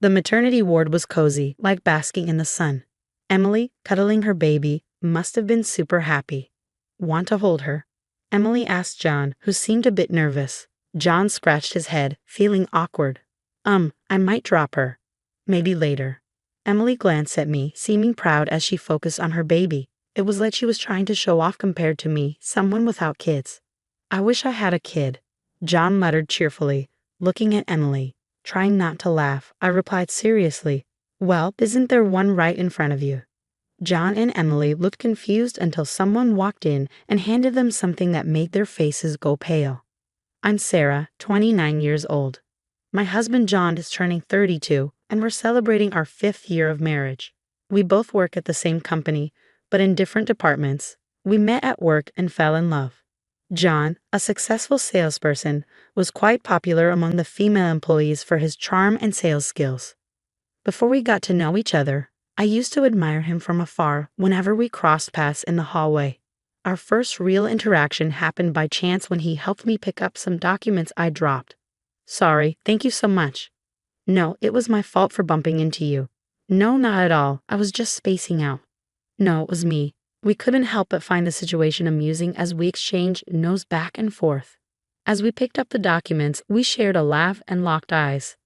The maternity ward was cozy, like basking in the sun. Emily, cuddling her baby, must have been super happy. Want to hold her? Emily asked John, who seemed a bit nervous. John scratched his head, feeling awkward. I might drop her. Maybe later. Emily glanced at me, seeming proud as she focused on her baby. It was like she was trying to show off compared to me, someone without kids. I wish I had a kid, John muttered cheerfully, looking at Emily. Trying not to laugh, I replied seriously, "Well, isn't there one right in front of you?" John and Emily looked confused until someone walked in and handed them something that made their faces go pale. I'm Sarah, 29 years old. My husband John is turning 32, and we're celebrating our 5th year of marriage. We both work at the same company, but in different departments. We met at work and fell in love. John, a successful salesperson, was quite popular among the female employees for his charm and sales skills. Before we got to know each other, I used to admire him from afar whenever we crossed paths in the hallway. Our first real interaction happened by chance when he helped me pick up some documents I dropped. Sorry, thank you so much. No, it was my fault for bumping into you. No, not at all. I was just spacing out. No, it was me. We couldn't help but find the situation amusing as we exchanged nods back and forth. As we picked up the documents, we shared a laugh and locked eyes.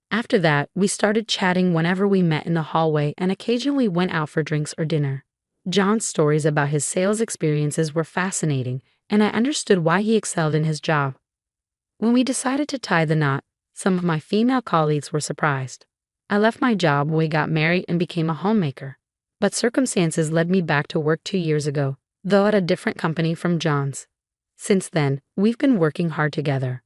After that, we started chatting whenever we met in the hallway and occasionally went out for drinks or dinner. John's stories about his sales experiences were fascinating, and I understood why he excelled in his job. When we decided to tie the knot, some of my female colleagues were surprised. I left my job when we got married and became a homemaker. But circumstances led me back to work 2 years ago, though at a different company from John's. Since then, we've been working hard together.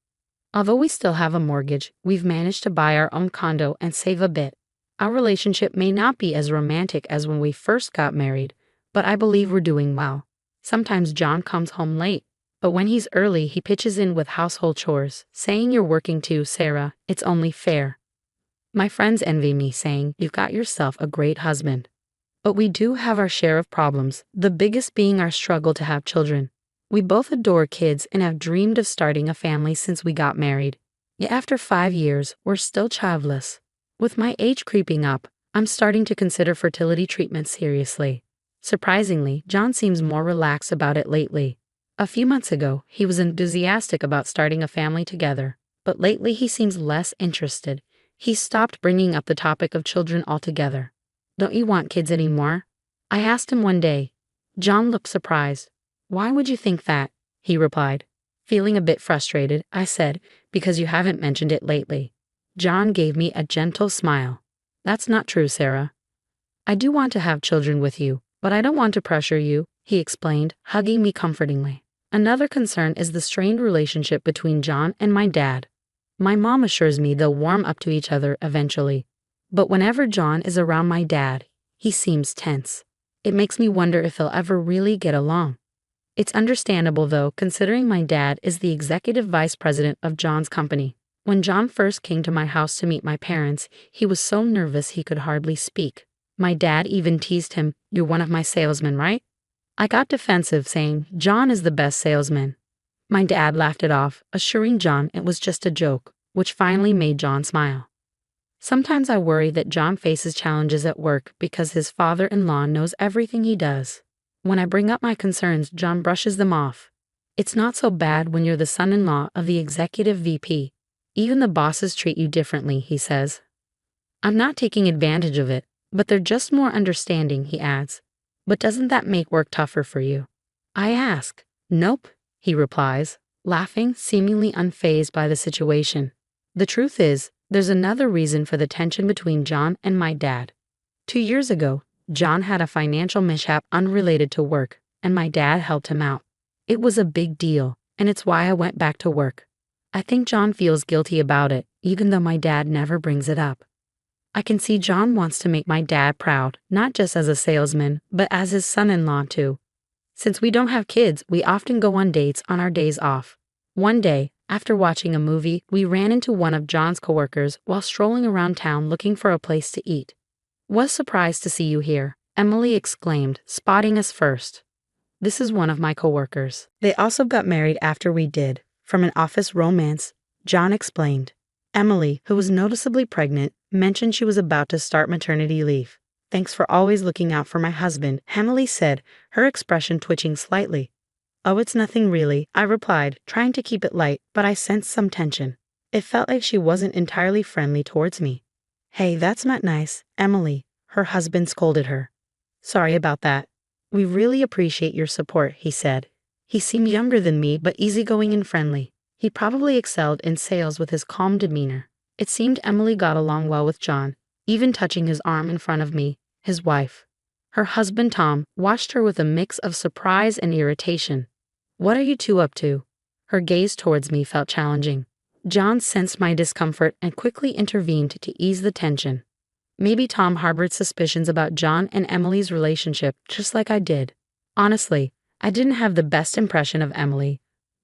Although we still have a mortgage, we've managed to buy our own condo and save a bit. Our relationship may not be as romantic as when we first got married, but I believe we're doing well. Sometimes John comes home late, but when he's early, he pitches in with household chores, saying, "You're working too, Sarah. It's only fair." My friends envy me, saying, "You've got yourself a great husband." But we do have our share of problems, the biggest being our struggle to have children. We both adore kids and have dreamed of starting a family since we got married. Yet after 5 years, we're still childless. With my age creeping up, I'm starting to consider fertility treatment seriously. Surprisingly, John seems more relaxed about it lately. A few months ago, he was enthusiastic about starting a family together, but lately he seems less interested. He stopped bringing up the topic of children altogether. "Don't you want kids anymore?" I asked him one day. John looked surprised. "Why would you think that?" he replied. Feeling a bit frustrated, I said, "Because you haven't mentioned it lately." John gave me a gentle smile. "That's not true, Sarah. I do want to have children with you, but I don't want to pressure you," he explained, hugging me comfortingly. Another concern is the strained relationship between John and my dad. My mom assures me they'll warm up to each other eventually. But whenever John is around my dad, he seems tense. It makes me wonder if they'll ever really get along. It's understandable though, considering my dad is the executive vice president of John's company. When John first came to my house to meet my parents, he was so nervous he could hardly speak. My dad even teased him, "You're one of my salesmen, right?" I got defensive, saying, "John is the best salesman." My dad laughed it off, assuring John it was just a joke, which finally made John smile. Sometimes I worry that John faces challenges at work because his father-in-law knows everything he does. When I bring up my concerns, John brushes them off. "It's not so bad when you're the son-in-law of the executive VP. Even the bosses treat you differently," he says. "I'm not taking advantage of it, but they're just more understanding," he adds. "But doesn't that make work tougher for you?" I ask. "Nope," he replies, laughing, seemingly unfazed by the situation. The truth is, there's another reason for the tension between John and my dad. 2 years ago, John had a financial mishap unrelated to work, and my dad helped him out. It was a big deal, and it's why I went back to work. I think John feels guilty about it, even though my dad never brings it up. I can see John wants to make my dad proud, not just as a salesman, but as his son-in-law too. Since we don't have kids, we often go on dates on our days off. One day, after watching a movie, we ran into one of John's coworkers while strolling around town looking for a place to eat. "Was surprised to see you here," Emily exclaimed, spotting us first. This is one of my coworkers. They also got married after we did, from an office romance, John explained. Emily, who was noticeably pregnant, mentioned she was about to start maternity leave. "Thanks for always looking out for my husband," Emily said, her expression twitching slightly. "Oh, it's nothing really," I replied, trying to keep it light, but I sensed some tension. It felt like she wasn't entirely friendly towards me. "Hey, that's not nice, Emily," her husband scolded her. "Sorry about that. We really appreciate your support," he said. He seemed younger than me but easygoing and friendly. He probably excelled in sales with his calm demeanor. It seemed Emily got along well with John, even touching his arm in front of me, his wife. Her husband Tom watched her with a mix of surprise and irritation. "What are you two up to?" Her gaze towards me felt challenging. John sensed my discomfort and quickly intervened to ease the tension. Maybe Tom harbored suspicions about John and Emily's relationship just like I did. Honestly, I didn't have the best impression of Emily,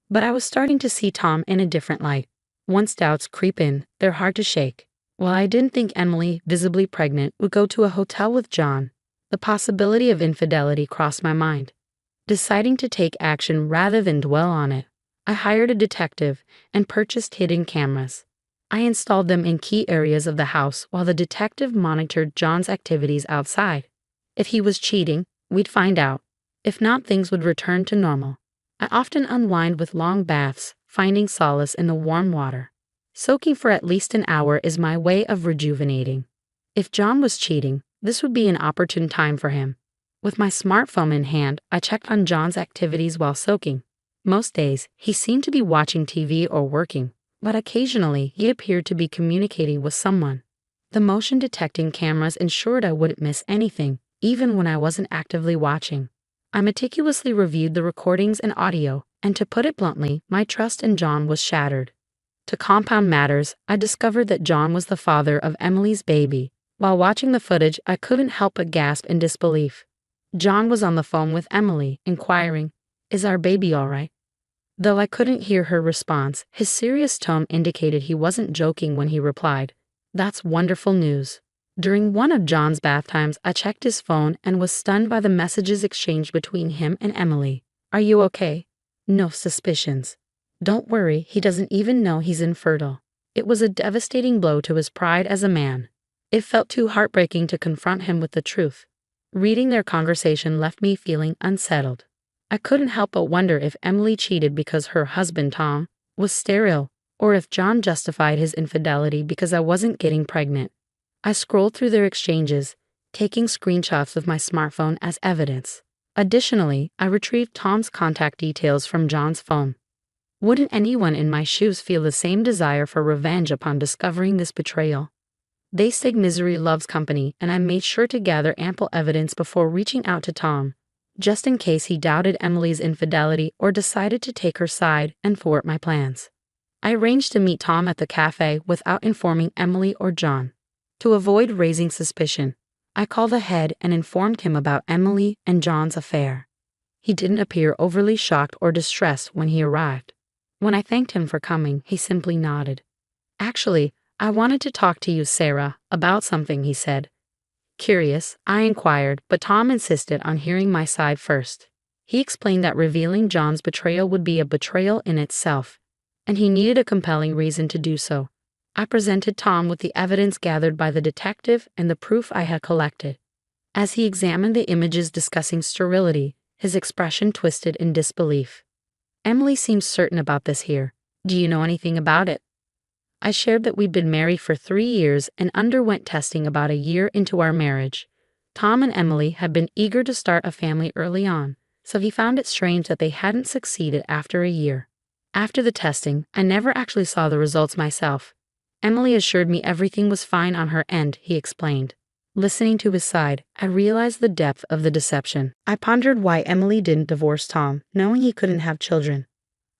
but I was starting to see Tom in a different light. Once doubts creep in, they're hard to shake. While I didn't think Emily, visibly pregnant, would go to a hotel with John, the possibility of infidelity crossed my mind. Deciding to take action rather than dwell on it, I hired a detective and purchased hidden cameras. I installed them in key areas of the house while the detective monitored John's activities outside. If he was cheating, we'd find out. If not, things would return to normal. I often unwind with long baths, finding solace in the warm water. Soaking for at least an hour is my way of rejuvenating. If John was cheating, this would be an opportune time for him. With my smartphone in hand, I checked on John's activities while soaking. Most days, he seemed to be watching TV or working, but occasionally he appeared to be communicating with someone. The motion detecting cameras ensured I wouldn't miss anything, even when I wasn't actively watching. I meticulously reviewed the recordings and audio, and to put it bluntly, my trust in John was shattered. To compound matters, I discovered that John was the father of Emily's baby. While watching the footage, I couldn't help but gasp in disbelief. John was on the phone with Emily, inquiring, "Is our baby all right?" Though I couldn't hear her response, his serious tone indicated he wasn't joking when he replied, "That's wonderful news." During one of John's bath times, I checked his phone and was stunned by the messages exchanged between him and Emily. "Are you okay?" "No suspicions." "Don't worry, he doesn't even know he's infertile." It was a devastating blow to his pride as a man. It felt too heartbreaking to confront him with the truth. Reading their conversation left me feeling unsettled. I couldn't help but wonder if Emily cheated because her husband, Tom, was sterile, or if John justified his infidelity because I wasn't getting pregnant. I scrolled through their exchanges, taking screenshots with my smartphone as evidence. Additionally, I retrieved Tom's contact details from John's phone. Wouldn't anyone in my shoes feel the same desire for revenge upon discovering this betrayal? They say misery loves company, and I made sure to gather ample evidence before reaching out to Tom, just in case he doubted Emily's infidelity or decided to take her side and thwart my plans. I arranged to meet Tom at the cafe without informing Emily or John. To avoid raising suspicion, I called ahead and informed him about Emily and John's affair. He didn't appear overly shocked or distressed when he arrived. When I thanked him for coming, he simply nodded. "Actually, I wanted to talk to you, Sarah, about something," he said. Curious, I inquired, but Tom insisted on hearing my side first. He explained that revealing John's betrayal would be a betrayal in itself, and he needed a compelling reason to do so. I presented Tom with the evidence gathered by the detective and the proof I had collected. As he examined the images discussing sterility, his expression twisted in disbelief. "Emily seems certain about this here. Do you know anything about it?" I shared that we'd been married for 3 years and underwent testing about a year into our marriage. Tom and Emily had been eager to start a family early on, so he found it strange that they hadn't succeeded after a year. After the testing, I never actually saw the results myself. Emily assured me everything was fine on her end, he explained. Listening to his side, I realized the depth of the deception. I pondered why Emily didn't divorce Tom, knowing he couldn't have children.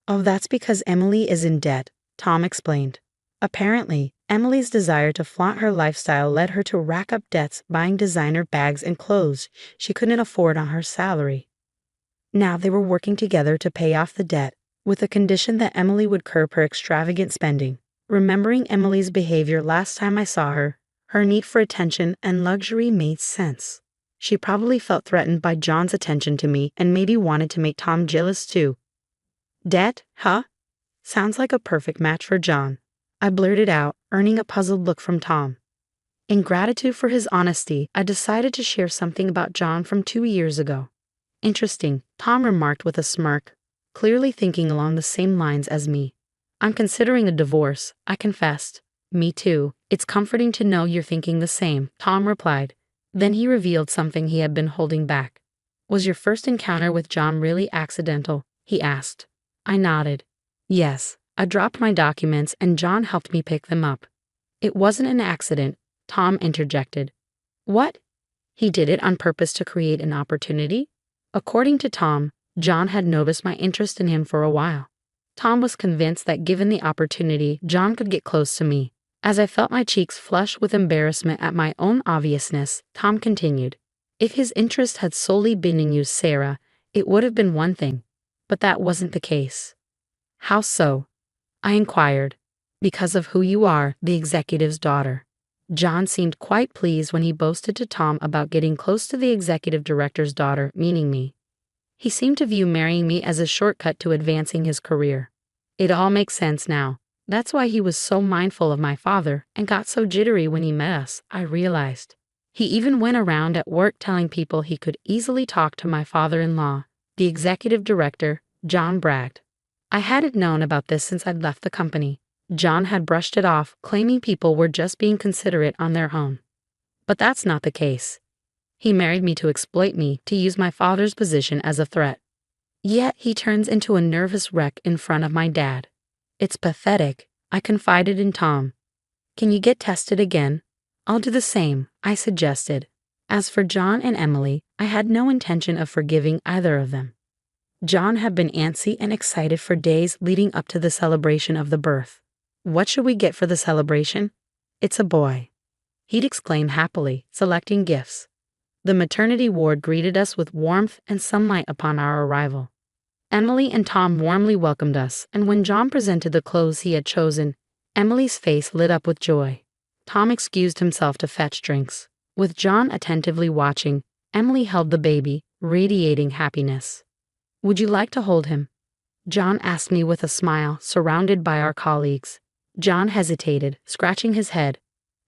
"Oh, that's because Emily is in debt," Tom explained. Apparently, Emily's desire to flaunt her lifestyle led her to rack up debts buying designer bags and clothes she couldn't afford on her salary. Now they were working together to pay off the debt, with the condition that Emily would curb her extravagant spending. Remembering Emily's behavior last time I saw her, her need for attention and luxury made sense. She probably felt threatened by John's attention to me and maybe wanted to make Tom jealous too. "Debt, huh? Sounds like a perfect match for John." I blurted out, earning a puzzled look from Tom. In gratitude for his honesty, I decided to share something about John from 2 years ago. Interesting, Tom remarked with a smirk, clearly thinking along the same lines as me. I'm considering a divorce, I confessed. Me too. It's comforting to know you're thinking the same, Tom replied. Then he revealed something he had been holding back. Was your first encounter with John really accidental? He asked. I nodded. Yes, I dropped my documents and John helped me pick them up. It wasn't an accident, Tom interjected. What? He did it on purpose to create an opportunity? According to Tom, John had noticed my interest in him for a while. Tom was convinced that given the opportunity, John could get close to me. As I felt my cheeks flush with embarrassment at my own obviousness, Tom continued. If his interest had solely been in you, Sarah, it would have been one thing. But that wasn't the case. How so? I inquired. Because of who you are, the executive's daughter. John seemed quite pleased when he boasted to Tom about getting close to the executive director's daughter, meaning me. He seemed to view marrying me as a shortcut to advancing his career. It all makes sense now. That's why he was so mindful of my father and got so jittery when he met us, I realized. He even went around at work telling people he could easily talk to my father-in-law, the executive director, John bragged. I hadn't known about this since I'd left the company. John had brushed it off, claiming people were just being considerate on their own. But that's not the case. He married me to exploit me, to use my father's position as a threat. Yet he turns into a nervous wreck in front of my dad. It's pathetic, I confided in Tom. Can you get tested again? I'll do the same, I suggested. As for John and Emily, I had no intention of forgiving either of them. John had been antsy and excited for days leading up to the celebration of the birth. What should we get for the celebration? It's a boy. He'd exclaim happily, selecting gifts. The maternity ward greeted us with warmth and sunlight upon our arrival. Emily and Tom warmly welcomed us, and when John presented the clothes he had chosen, Emily's face lit up with joy. Tom excused himself to fetch drinks. With John attentively watching, Emily held the baby, radiating happiness. Would you like to hold him? John asked me with a smile, surrounded by our colleagues. John hesitated, scratching his head.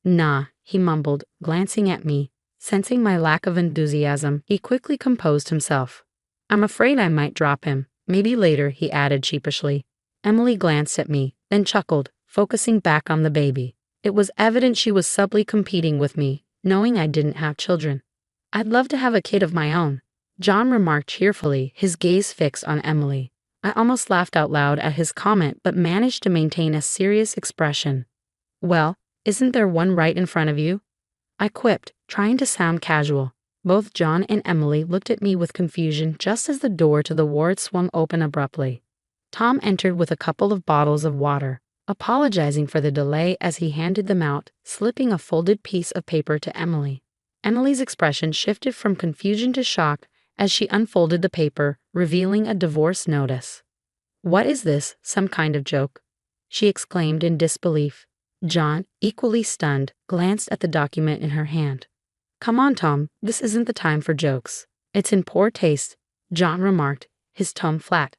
Nah, he mumbled, glancing at me. Sensing my lack of enthusiasm, he quickly composed himself. I'm afraid I might drop him. Maybe later, he added sheepishly. Emily glanced at me, then chuckled, focusing back on the baby. It was evident she was subtly competing with me, knowing I didn't have children. I'd love to have a kid of my own, John remarked cheerfully, his gaze fixed on Emily. I almost laughed out loud at his comment but managed to maintain a serious expression. Well, isn't there one right in front of you? I quipped, trying to sound casual. Both John and Emily looked at me with confusion just as the door to the ward swung open abruptly. Tom entered with a couple of bottles of water, apologizing for the delay as he handed them out, slipping a folded piece of paper to Emily. Emily's expression shifted from confusion to shock as she unfolded the paper, revealing a divorce notice. What is this, some kind of joke? She exclaimed in disbelief. John, equally stunned, glanced at the document in her hand. Come on, Tom, this isn't the time for jokes. It's in poor taste, John remarked, his tone flat.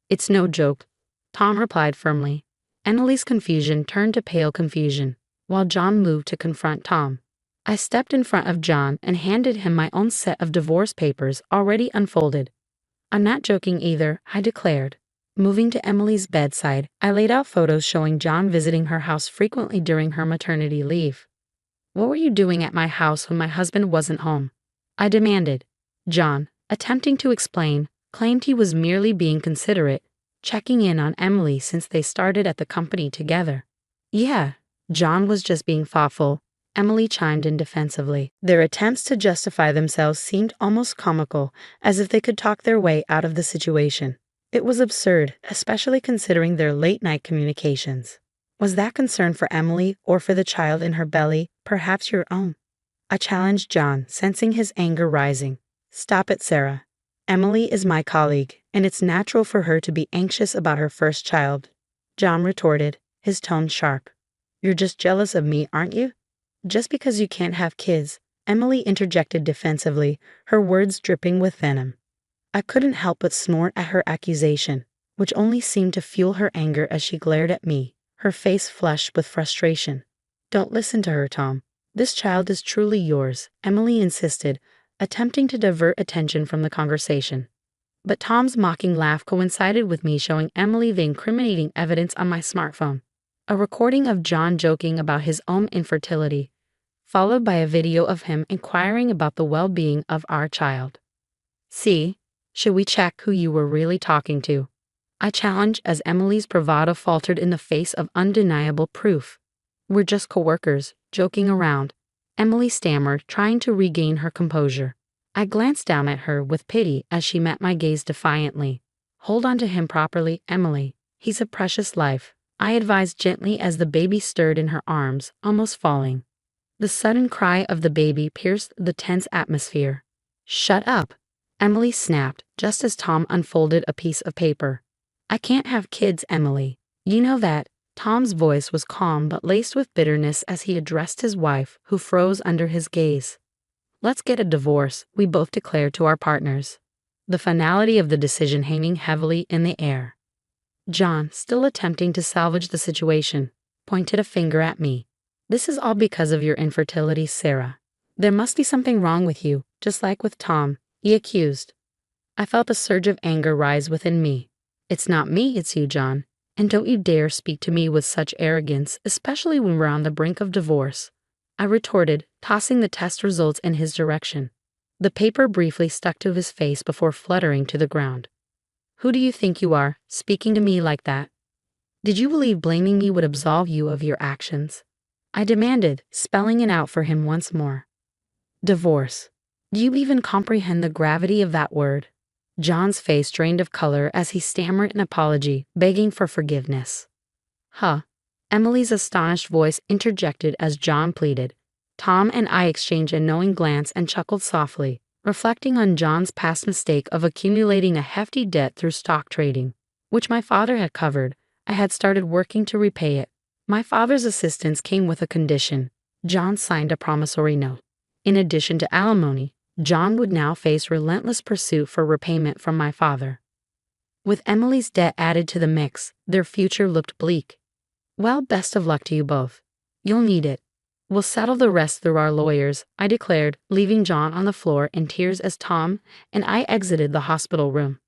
It's no joke, Tom replied firmly. Emily's confusion turned to pale confusion, while John moved to confront Tom. I stepped in front of John and handed him my own set of divorce papers already unfolded. I'm not joking either, I declared. Moving to Emily's bedside, I laid out photos showing John visiting her house frequently during her maternity leave. What were you doing at my house when my husband wasn't home? I demanded. John, attempting to explain, claimed he was merely being considerate, checking in on Emily since they started at the company together. Yeah, John was just being thoughtful, Emily chimed in defensively. Their attempts to justify themselves seemed almost comical, as if they could talk their way out of the situation. It was absurd, especially considering their late-night communications. Was that concern for Emily or for the child in her belly, perhaps your own? I challenged John, sensing his anger rising. Stop it, Sarah. Emily is my colleague, and it's natural for her to be anxious about her first child. John retorted, his tone sharp. You're just jealous of me, aren't you? Just because you can't have kids, Emily interjected defensively, her words dripping with venom. I couldn't help but snort at her accusation, which only seemed to fuel her anger as she glared at me, her face flushed with frustration. Don't listen to her, Tom. This child is truly yours, Emily insisted, attempting to divert attention from the conversation. But Tom's mocking laugh coincided with me showing Emily the incriminating evidence on my smartphone. A recording of John joking about his own infertility, followed by a video of him inquiring about the well-being of our child. See, should we check who you were really talking to? I challenged as Emily's bravado faltered in the face of undeniable proof. We're just coworkers, joking around, Emily stammered, trying to regain her composure. I glanced down at her with pity as she met my gaze defiantly. Hold on to him properly, Emily. He's a precious life, I advised gently as the baby stirred in her arms, almost falling. The sudden cry of the baby pierced the tense atmosphere. Shut up, Emily snapped, just as Tom unfolded a piece of paper. I can't have kids, Emily. You know that. Tom's voice was calm but laced with bitterness as he addressed his wife, who froze under his gaze. Let's get a divorce, we both declared to our partners, the finality of the decision hanging heavily in the air. John, still attempting to salvage the situation, pointed a finger at me. This is all because of your infertility, Sarah. There must be something wrong with you, just like with Tom, he accused. I felt a surge of anger rise within me. It's not me, it's you, John. And don't you dare speak to me with such arrogance, especially when we're on the brink of divorce, I retorted, tossing the test results in his direction. The paper briefly stuck to his face before fluttering to the ground. Who do you think you are, speaking to me like that? Did you believe blaming me would absolve you of your actions? I demanded, spelling it out for him once more. Divorce. Do you even comprehend the gravity of that word? John's face drained of color as he stammered an apology, begging for forgiveness. Huh. Emily's astonished voice interjected as John pleaded. Tom and I exchanged a knowing glance and chuckled softly, reflecting on John's past mistake of accumulating a hefty debt through stock trading, which my father had covered. I had started working to repay it. My father's assistance came with a condition. John signed a promissory note. In addition to alimony, John would now face relentless pursuit for repayment from my father. With Emily's debt added to the mix, their future looked bleak. Well, best of luck to you both. You'll need it. We'll settle the rest through our lawyers, I declared, leaving John on the floor in tears as Tom and I exited the hospital room.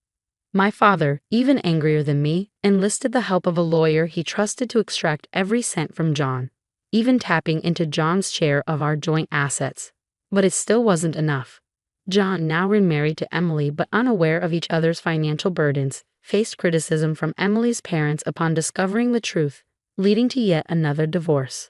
My father, even angrier than me, enlisted the help of a lawyer he trusted to extract every cent from John, even tapping into John's share of our joint assets. But it still wasn't enough. John, now remarried to Emily but unaware of each other's financial burdens, faced criticism from Emily's parents upon discovering the truth, leading to yet another divorce.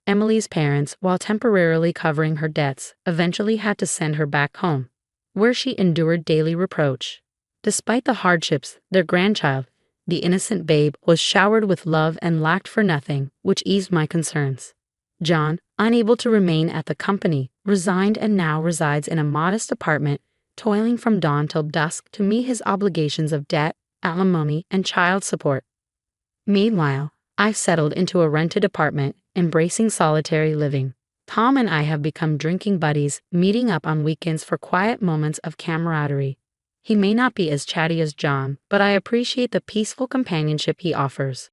Emily's parents, while temporarily covering her debts, eventually had to send her back home, where she endured daily reproach. Despite the hardships, their grandchild, the innocent babe, was showered with love and lacked for nothing, which eased my concerns. John, unable to remain at the company, resigned and now resides in a modest apartment, toiling from dawn till dusk to meet his obligations of debt, alimony, and child support. Meanwhile, I've settled into a rented apartment, embracing solitary living. Tom and I have become drinking buddies, meeting up on weekends for quiet moments of camaraderie. He may not be as chatty as John, but I appreciate the peaceful companionship he offers.